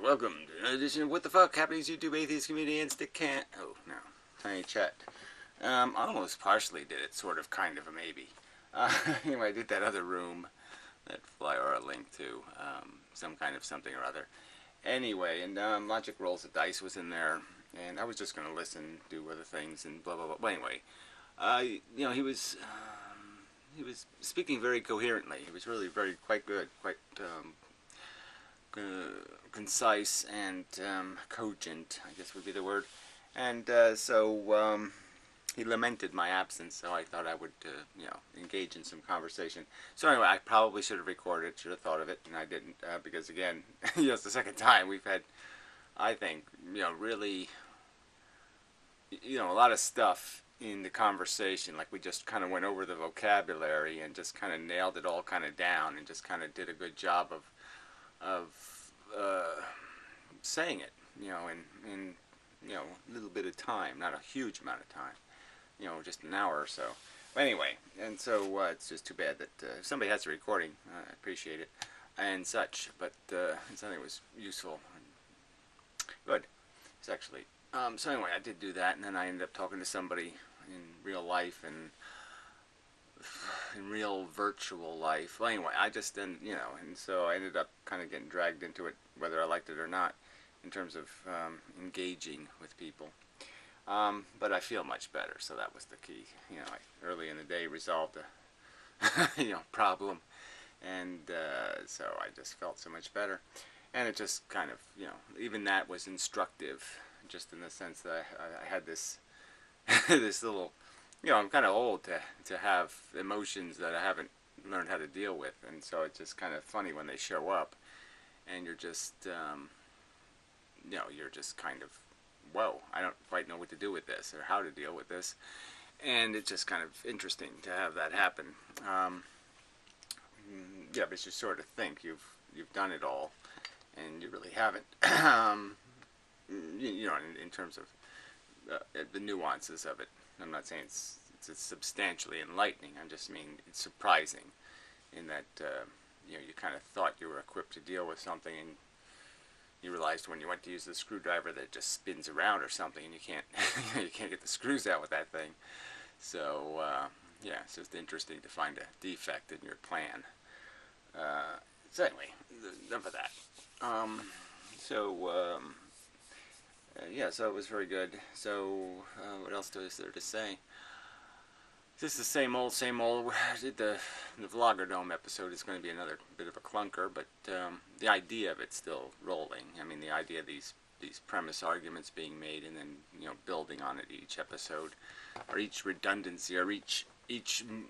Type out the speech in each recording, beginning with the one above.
Welcome to another edition of What the Fuck Happenings YouTube Atheist Comedians that can't... Oh, no. Tiny chat. I almost partially did it, sort of, kind of, a maybe. Anyway, I did that other room that Flyer linked to, some kind of something or other. Anyway, and Logic Rolls the Dice was in there, and I was just going to listen, do other things, and blah, blah, blah. But anyway, he was speaking very coherently. He was really quite good, quite concise and cogent, I guess would be the word. And so he lamented my absence, so I thought I would, engage in some conversation. So anyway, I probably should have recorded it, should have thought of it, and I didn't, because again, it's the second time we've had, I think, really, a lot of stuff in the conversation. Like we just kind of went over the vocabulary and just kind of nailed it all kind of down and just kind of did a good job of saying it, in a little bit of time, not a huge amount of time, just an hour or so. But anyway, and so it's just too bad that if somebody has a recording, I appreciate it, and such, but something was useful and good. It's actually, so anyway, I did do that, and then I ended up talking to somebody in real life and in real virtual life. Well, anyway, I just didn't, and so I ended up kind of getting dragged into it, whether I liked it or not, in terms of engaging with people. But I feel much better, so that was the key. I early in the day resolved a problem, and so I just felt so much better. And it just kind of, even that was instructive, just in the sense that I had this this little, I'm kind of old to have emotions that I haven't learned how to deal with, and so it's just kind of funny when they show up, and you're just, you're just kind of, whoa, I don't quite know what to do with this, or how to deal with this, and it's just kind of interesting to have that happen. But you sort of think you've done it all, and you really haven't, in terms of the nuances of it. I'm not saying it's substantially enlightening. I just mean it's surprising in that you kind of thought you were equipped to deal with something, and you realized when you went to use the screwdriver that it just spins around or something, and you can't you can't get the screws out with that thing. So it's just interesting to find a defect in your plan. So anyway, enough of that. So it was very good. So what else is there to say? Just the same old, same old. I did the Vlogger Dome episode. Is going to be another bit of a clunker, but the idea of it's still rolling. I mean, the idea of these premise arguments being made, and then building on it each episode, or each redundancy, or each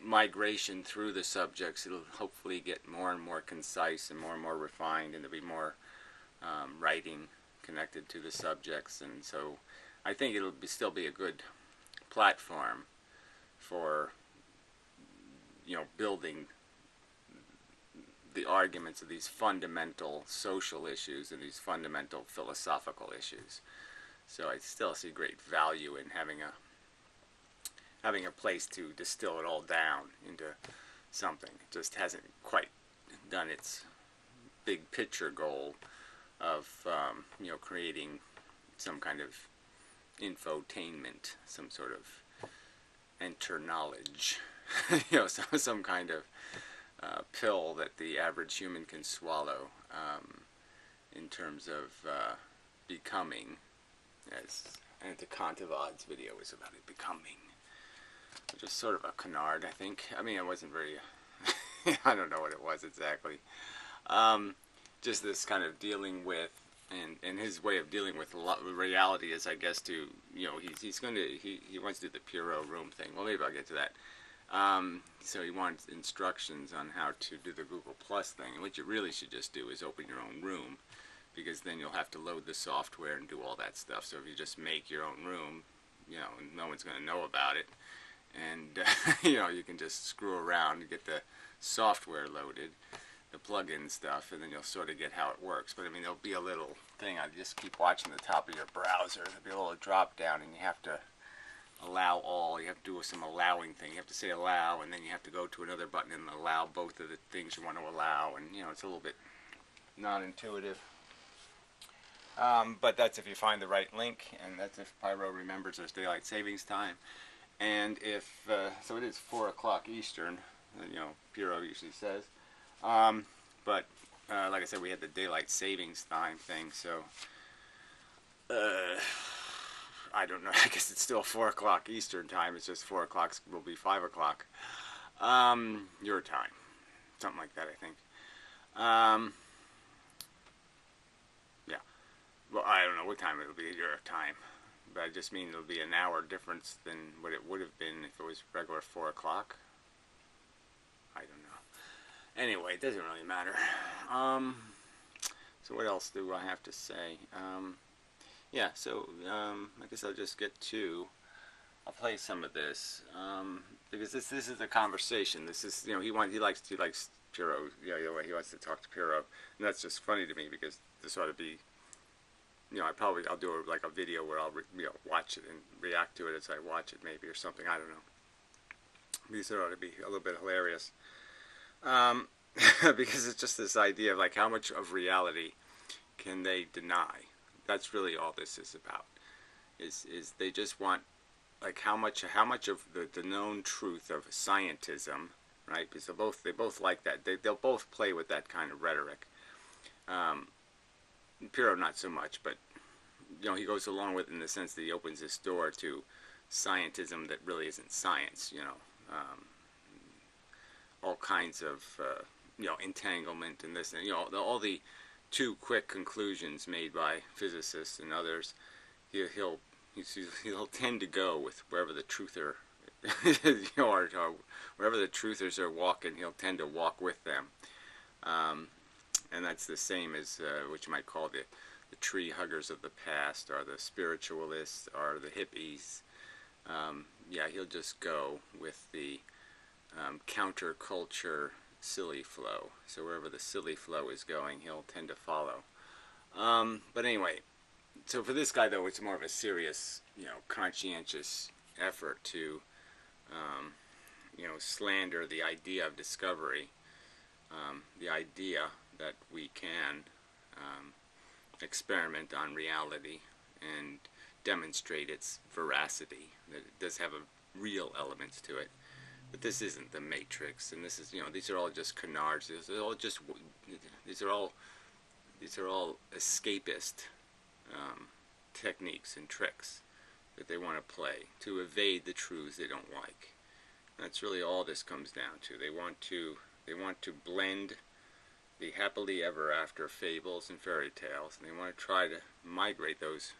migration through the subjects. It'll hopefully get more and more concise and more refined, and there'll be more writing connected to the subjects, and so I think it'll still be a good platform for building the arguments of these fundamental social issues and these fundamental philosophical issues. So I still see great value in having a place to distill it all down into something. It just hasn't quite done its big picture goal of creating some kind of infotainment, some sort of enter knowledge, some kind of pill that the average human can swallow, in terms of becoming, and the Kantavod's video was about it becoming, which is sort of a canard, I think. I mean, it wasn't very, I don't know what it was exactly. Just this kind of dealing with, and his way of dealing with reality is, I guess, to, he wants to do the Puro room thing. Well, maybe I'll get to that. So he wants instructions on how to do the Google Plus thing. And what you really should just do is open your own room, because then you'll have to load the software and do all that stuff. So if you just make your own room, no one's going to know about it. And, you can just screw around and get the software loaded, the plug-in stuff, and then you'll sort of get how it works. But I mean, there'll be a little thing. I just keep watching the top of your browser. There'll be a little drop down, and you have to allow all. You have to do some allowing thing. You have to say allow, and then you have to go to another button and allow both of the things you want to allow. And it's a little bit non-intuitive. But that's if you find the right link, and that's if Pyro remembers there's daylight savings time. And if so, it is 4 o'clock Eastern. Pyro usually says. But like I said, we had the daylight savings time thing, so I don't know. I guess it's still 4 o'clock Eastern time. It's just 4 o'clock will be 5 o'clock your time, something like that, I think. Yeah. Well, I don't know what time it'll be your time, but I just mean it'll be an hour difference than what it would have been if it was regular 4 o'clock. I don't know. Anyway, it doesn't really matter. So what else do I have to say? Yeah, so I guess I'll just get to. I'll play some of this because this is a conversation. This is he likes Pyro. He wants to talk to Pyro, and that's just funny to me because this ought to be. I'll do a video where I'll watch it and react to it as I watch it maybe or something. I don't know. These ought to be a little bit hilarious. Because it's just this idea of how much of reality can they deny? That's really all this is about. Is they just want how much of the known truth of scientism, right? Because they both like that. They'll both play with that kind of rhetoric. Pirro not so much, but he goes along with it in the sense that he opens this door to scientism that really isn't science. All kinds of entanglement and this and all the too quick conclusions made by physicists and others. He'll tend to go with wherever the truther wherever the truthers are walking, he'll tend to walk with them. And that's the same as what you might call the tree huggers of the past, or the spiritualists, or the hippies. He'll just go with the counterculture silly flow. So wherever the silly flow is going, he'll tend to follow. But anyway, so for this guy though, it's more of a serious, conscientious effort to, slander the idea of discovery, the idea that we can experiment on reality and demonstrate its veracity, that it does have a real elements to it. But this isn't the Matrix, and this is, these are all just canards. These are all escapist techniques and tricks that they want to play to evade the truths they don't like. That's really all this comes down to. They want to blend the happily ever after fables and fairy tales, and they want to try to migrate those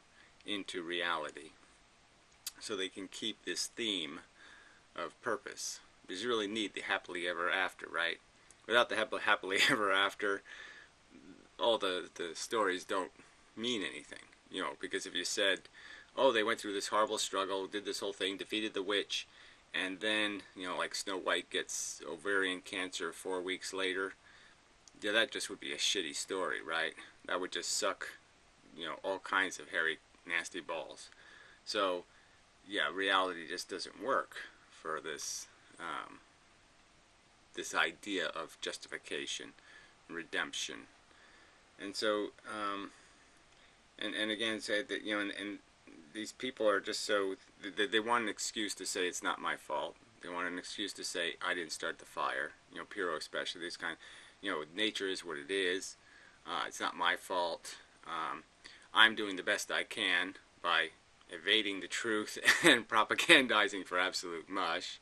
into reality, so they can keep this theme of purpose. Because you really need the happily ever after, right? Without the happily ever after, all the stories don't mean anything. Because if you said, oh, they went through this horrible struggle, did this whole thing, defeated the witch, and then, like Snow White gets ovarian cancer 4 weeks later, that just would be a shitty story, right? That would just suck, all kinds of hairy, nasty balls. So, reality just doesn't work for this this idea of justification, redemption. And so, and again, say that, and these people are just so, they want an excuse to say it's not my fault. They want an excuse to say I didn't start the fire. Pirro especially, these kind of, nature is what it is. It's not my fault. I'm doing the best I can by evading the truth and propagandizing for absolute mush,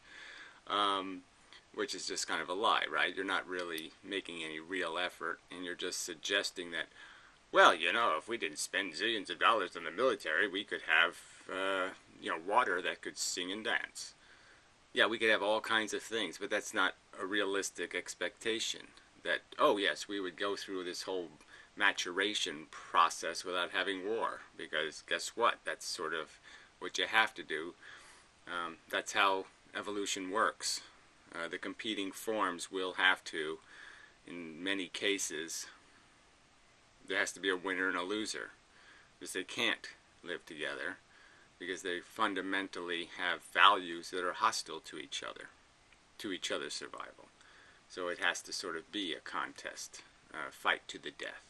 which is just kind of a lie, right? You're not really making any real effort, and you're just suggesting that, well, if we didn't spend zillions of dollars on the military, we could have, water that could sing and dance. Yeah, we could have all kinds of things, but that's not a realistic expectation. That, oh yes, we would go through this whole maturation process without having war, because guess what? That's sort of what you have to do. That's how evolution works. The competing forms will have to, in many cases, there has to be a winner and a loser, because they can't live together, because they fundamentally have values that are hostile to each other, to each other's survival. So it has to sort of be a contest, fight to the death.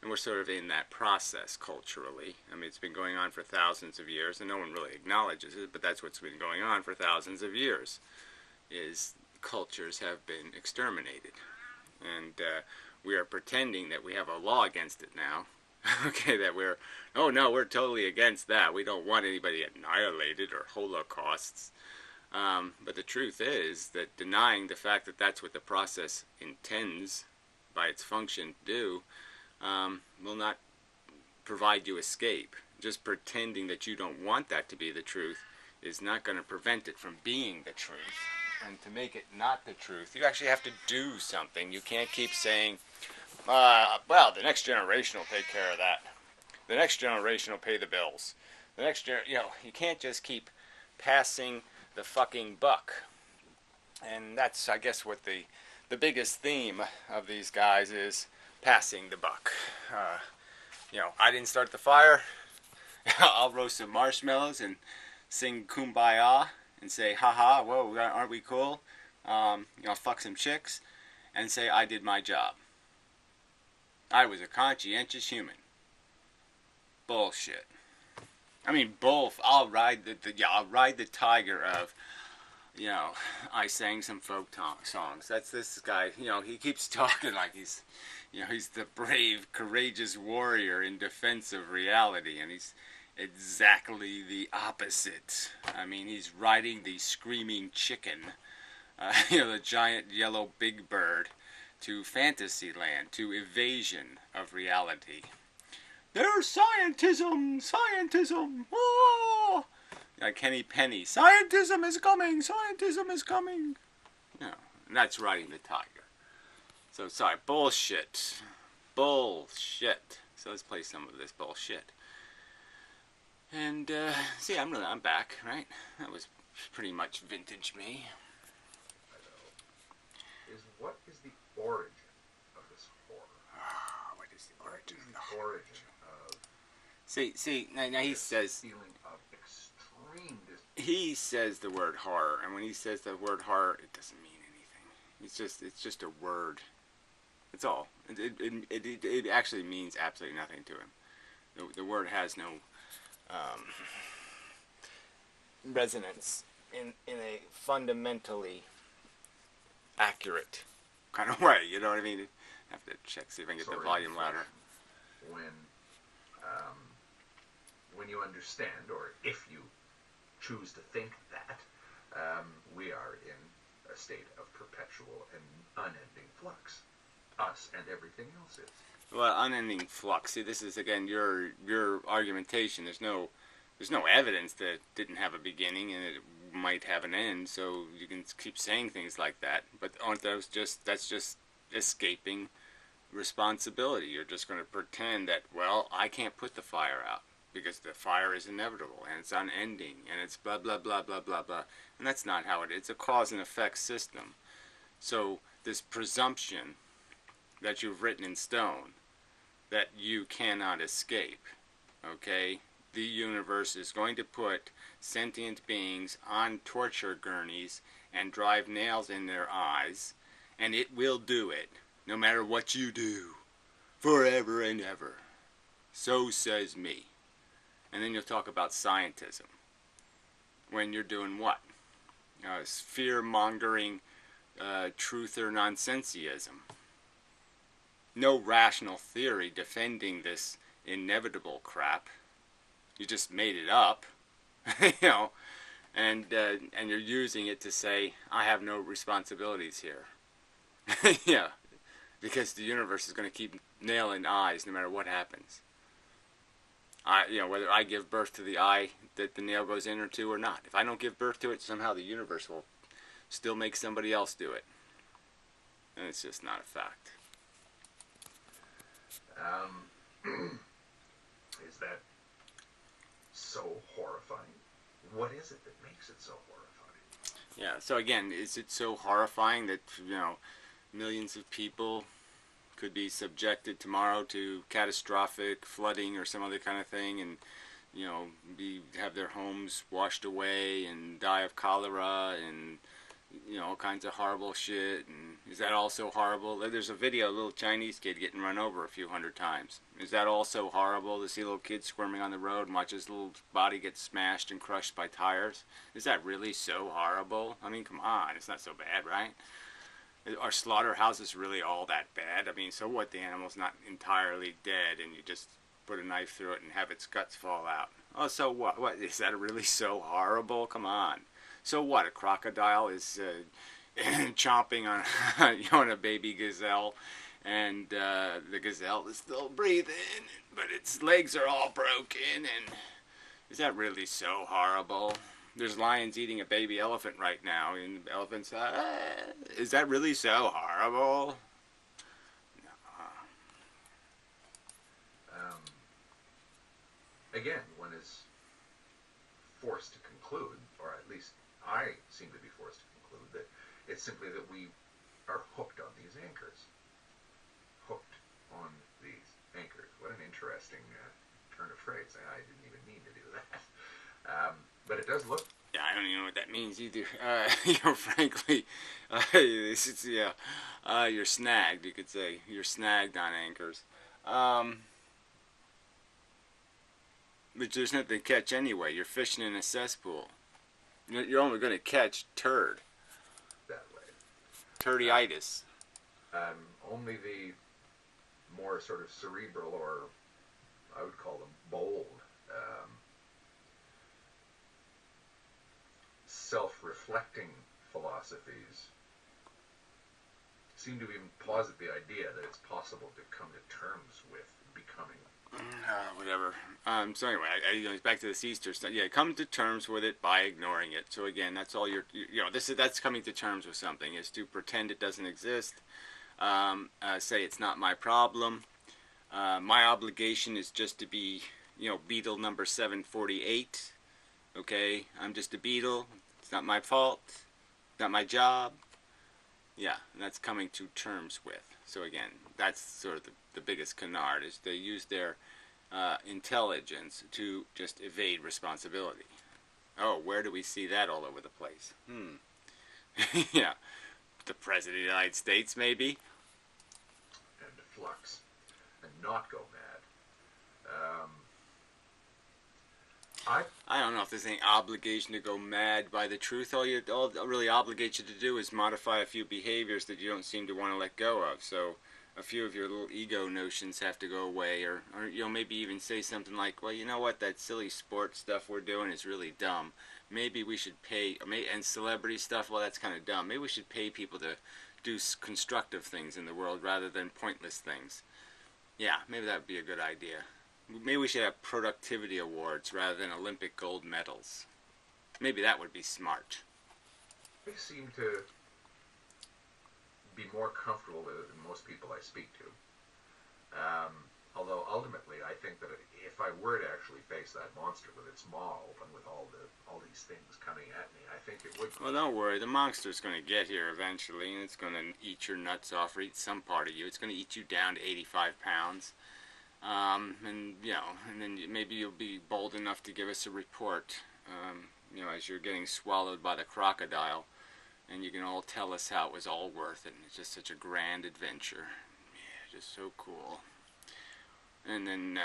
And we're sort of in that process culturally. I mean, it's been going on for thousands of years, and no one really acknowledges it, but that's what's been going on for thousands of years, is cultures have been exterminated. And we are pretending that we have a law against it now. Okay, that oh no, we're totally against that. We don't want anybody annihilated or holocausts. But the truth is that denying the fact that that's what the process intends by its function to do will not provide you escape. Just pretending that you don't want that to be the truth is not going to prevent it from being the truth. And to make it not the truth, you actually have to do something. You can't keep saying, well, the next generation will take care of that. The next generation will pay the bills. The next you can't just keep passing the fucking buck. And that's, I guess, what the biggest theme of these guys is, passing the buck. I didn't start the fire. I'll roast some marshmallows and sing Kumbaya and say, haha, whoa, aren't we cool? Fuck some chicks and say I did my job. I was a conscientious human. Bullshit. I mean, both. I'll ride the tiger of, I sang some folk songs. That's this guy. He keeps talking like he's the brave, courageous warrior in defense of reality, and he's exactly the opposite. I mean, he's riding the screaming chicken, the giant yellow big bird, to fantasy land, to evasion of reality. There's scientism! Oh! Like Kenny Penny, scientism is coming! No, and that's riding the tiger. So, sorry, bullshit. So let's play some of this bullshit. And, see, I'm back, right? That was pretty much vintage me. What is the origin of this horror? What is the origin of the origin of... See, now he says... feeling of extreme... He says the word horror, and when he says the word horror, it doesn't mean anything. It's just a word. That's all. It actually means absolutely nothing to him. The word has no resonance in a fundamentally accurate kind of way. You know what I mean? I have to check, see if I can get the volume louder. When you understand, or if you choose to think that, we are in a state of perpetual and unending flux. Us and everything else is. Well, unending flux. See, this is again your argumentation. There's no evidence that it didn't have a beginning and it might have an end. So you can keep saying things like that. But aren't those that's just escaping responsibility? You're just going to pretend that, well, I can't put the fire out because the fire is inevitable and it's unending and it's blah blah blah blah blah blah. And that's not how it is. It's a cause and effect system. So this presumption that you've written in stone that you cannot escape, okay? The universe is going to put sentient beings on torture gurneys and drive nails in their eyes, and it will do it, no matter what you do, forever and ever. So says me. And then you'll talk about scientism. When you're doing what? Fear-mongering, truth or nonsensiism. No rational theory defending this inevitable crap. You just made it up, and you're using it to say, I have no responsibilities here. Yeah, because the universe is going to keep nailing eyes no matter what happens. Whether I give birth to the eye that the nail goes into or not. If I don't give birth to it, somehow the universe will still make somebody else do it. And it's just not a fact. Is that so horrifying? What is it that makes it so horrifying? Yeah, so again, is it so horrifying that, millions of people could be subjected tomorrow to catastrophic flooding or some other kind of thing and, have their homes washed away and die of cholera and, all kinds of horrible shit. And is that also horrible? There's a video of a little Chinese kid getting run over a few hundred times. Is that also horrible to see a little kid squirming on the road and watch his little body get smashed and crushed by tires? Is that really so horrible? I mean, come on, it's not so bad, right? Are slaughterhouses really all that bad? I mean, so what? The animal's not entirely dead, and you just put a knife through it and have its guts fall out. Oh, so what? What is that really so horrible? Come on. So what? A crocodile is chomping on on a baby gazelle, and the gazelle is still breathing, but its legs are all broken. And is that really so horrible? There's lions eating a baby elephant right now, and the elephant's, is that really so horrible? Um, Again, one is forced to conclude, or at least I seem to be forced to conclude, that it's simply that we are hooked on these anchors. Hooked on these anchors. What an interesting turn of phrase. I didn't even mean to do that. But it does look. Yeah, I don't even know what that means either. Frankly, you're snagged. You could say you're snagged on anchors. But there's nothing to catch anyway. You're fishing in a cesspool. You're only going to catch turd. That way. Turdiitis. Only the more sort of cerebral, or I would call them bold, self-reflecting philosophies seem to even posit the idea that it's possible to come to terms with becoming. Whatever. So anyway, back to this Easter stuff. Yeah, come to terms with it by ignoring it. So again, that's all that's coming to terms with something, is to pretend it doesn't exist. Say it's not my problem. My obligation is just to be, beetle number 748. Okay, I'm just a beetle. It's not my fault. It's not my job. Yeah, and that's coming to terms with. So again, that's sort of the biggest canard, is they use their intelligence to just evade responsibility. Oh, where do we see that all over the place? Yeah, the President of the United States, maybe? And flux. And not go mad. I don't know if there's any obligation to go mad by the truth. All it really obligates you to do is modify a few behaviors that you don't seem to want to let go of. So a few of your little ego notions have to go away, or maybe even say something like, well, you know what, that silly sports stuff we're doing is really dumb. Maybe we should pay, and celebrity stuff, well, that's kind of dumb. Maybe we should pay people to do constructive things in the world rather than pointless things. Yeah, maybe that would be a good idea. Maybe we should have productivity awards rather than Olympic gold medals. Maybe that would be smart. I seem to be more comfortable with it than most people I speak to. Although ultimately, I think that if I were to actually face that monster with its maw open, with all these things coming at me, I think it would. Well, don't worry. The monster's going to get here eventually, and it's going to eat your nuts off, or eat some part of you. It's going to eat you down to 85 pounds. And then maybe you'll be bold enough to give us a report, as you're getting swallowed by the crocodile, and you can all tell us how it was all worth it. It's just such a grand adventure. Yeah, just so cool. And then,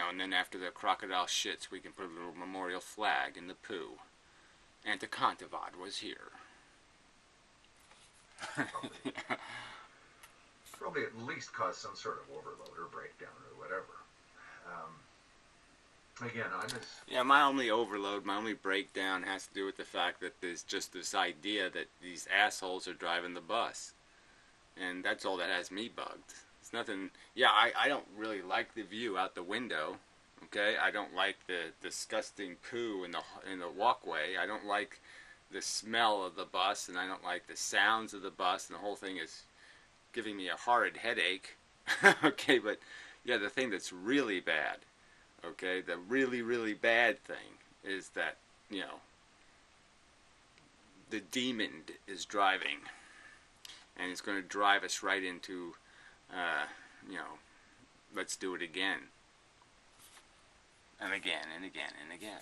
and then after the crocodile shits, we can put a little memorial flag in the poo. Anticontavad was here. Probably at least cause some sort of overload or breakdown or whatever. Again, my only overload, my only breakdown has to do with the fact that there's just this idea that these assholes are driving the bus. And that's all that has me bugged. It's nothing. Yeah, I don't really like the view out the window. Okay, I don't like the disgusting poo in the walkway. I don't like the smell of the bus, and I don't like the sounds of the bus, and the whole thing is giving me a horrid headache. Okay, but yeah, the thing that's really bad, okay, the really, really bad thing is that, the demon is driving, and it's going to drive us right into, let's do it again. And again, and again, and again.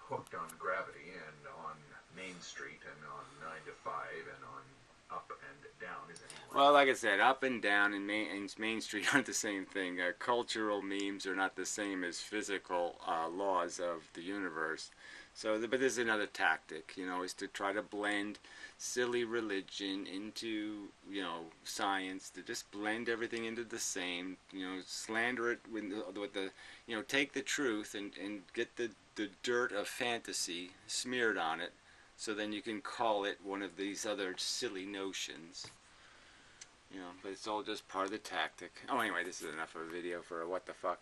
hooked on Gravity and on Main Street and on 9 to 5 and on Up and Down is anyone. Well, like I said, Up and Down and Main Street aren't the same thing. Cultural memes are not the same as physical laws of the universe. So, but this is another tactic, is to try to blend silly religion into, science, to just blend everything into the same, slander it with the, take the truth and get the dirt of fantasy smeared on it, so then you can call it one of these other silly notions. But it's all just part of the tactic. Oh, anyway, this is enough of a video for a what the fuck.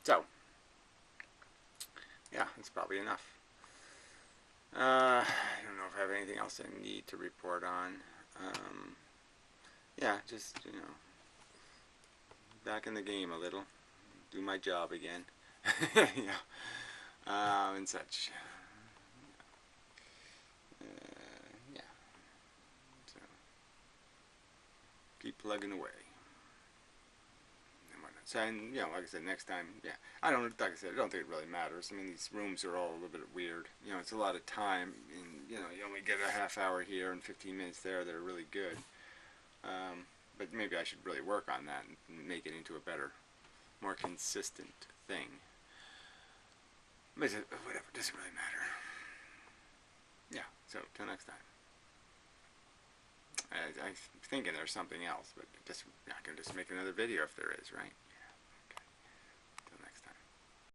So, yeah, that's probably enough. I don't know if I have anything else I need to report on. Yeah, just, back in the game a little. Do my job again. And such. Yeah. So, keep plugging away. So, and, like I said, next time, yeah. I don't think it really matters. I mean, these rooms are all a little bit weird. It's a lot of time, and, you only get a half hour here and 15 minutes there that are really good. But maybe I should really work on that and make it into a better, more consistent thing. But whatever, it doesn't really matter. Yeah, so, till next time. I'm thinking there's something else, but I can just make another video if there is, right?